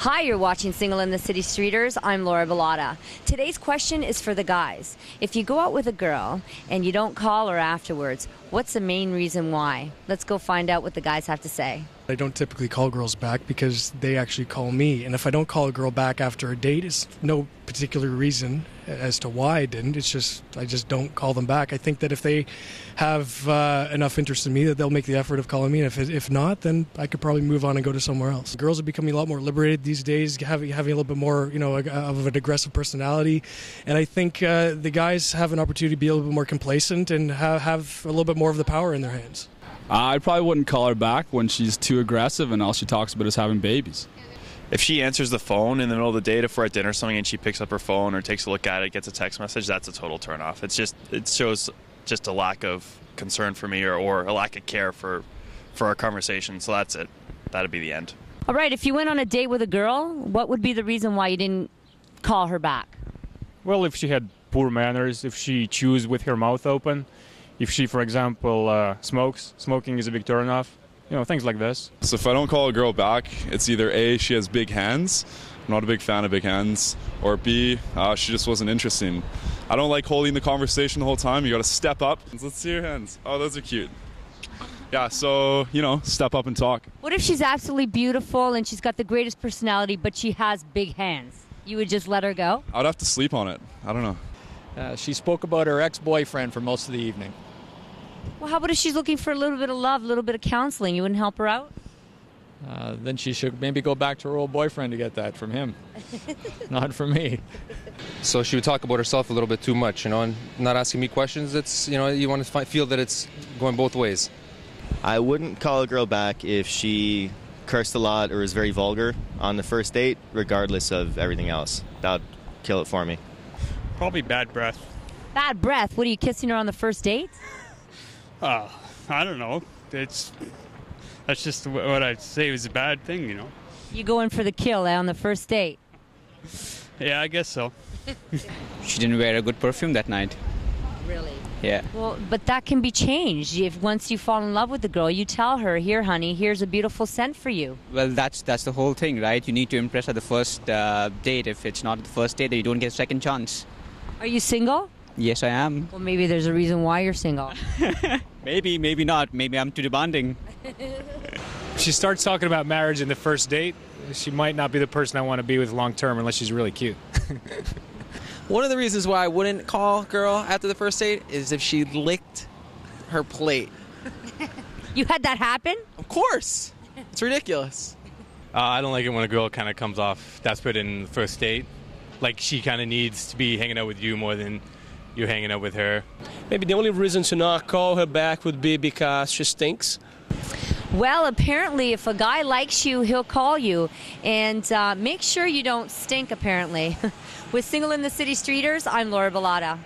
Hi, you're watching Single in the City Streeters. I'm Laura Bilotta. Today's question is for the guys. If you go out with a girl and you don't call her afterwards, what's the main reason why? Let's go find out what the guys have to say. I don't typically call girls back because they actually call me. And if I don't call a girl back after a date, it's no particular reason as to why I didn't. It's just, I just don't call them back. I think that if they have enough interest in me, that they'll make the effort of calling me. And if not, then I could probably move on and go to somewhere else. Girls are becoming a lot more liberated these days, having a little bit more, of an aggressive personality. And I think the guys have an opportunity to be a little bit more complacent and have a little bit more of the power in their hands. I probably wouldn't call her back when she's too aggressive and all she talks about is having babies. If she answers the phone in the middle of the date, if we're at dinner or something and she picks up her phone or takes a look at it, gets a text message, that's a total turnoff. It shows just a lack of concern for me or a lack of care for our conversation. So that's it. That'd be the end. All right, if you went on a date with a girl, what would be the reason why you didn't call her back? Well, if she had poor manners, if she chews with her mouth open, if she, for example, smokes. Smoking is a big turnoff. Things like this. So if I don't call a girl back, it's either A, she has big hands, I'm not a big fan of big hands, or B, she just wasn't interesting. I don't like holding the conversation the whole time. You got to step up. Let's see your hands. Oh, those are cute. Yeah, so, step up and talk. What if she's absolutely beautiful and she's got the greatest personality, but she has big hands? You would just let her go? I'd have to sleep on it. I don't know. She spoke about her ex-boyfriend for most of the evening. Well, how about if she's looking for a little bit of love, a little bit of counseling? You wouldn't help her out? Then she should maybe go back to her old boyfriend to get that from him. Not from me. So she would talk about herself a little bit too much, and not asking me questions. It's, you want to feel that it's going both ways. I wouldn't call a girl back if she cursed a lot or is very vulgar on the first date, regardless of everything else. That would kill it for me. Probably bad breath. Bad breath? What, are you kissing her on the first date? I don't know. That's just what I'd say was a bad thing, You go in for the kill on the first date? Yeah, I guess so. She didn't wear a good perfume that night. Really? Yeah. Well, but that can be changed. If once you fall in love with the girl, you tell her, "Here, honey, here's a beautiful scent for you." Well, that's the whole thing, right? You need to impress at the first date. If it's not the first date, then you don't get a second chance. Are you single? Yes, I am. Well, maybe there's a reason why you're single. Maybe not. Maybe I'm too demanding. If she starts talking about marriage in the first date, she might not be the person I want to be with long term unless she's really cute. One of the reasons why I wouldn't call a girl after the first date is if she licked her plate. You had that happen? Of course. It's ridiculous. I don't like it when a girl kind of comes off desperate in the first date. Like she kind of needs to be hanging out with you more than you're hanging out with her. Maybe the only reason to not call her back would be because she stinks. Well, apparently, if a guy likes you, he'll call you. And make sure you don't stink, apparently. With Single in the City Streeters, I'm Laura Bilotta.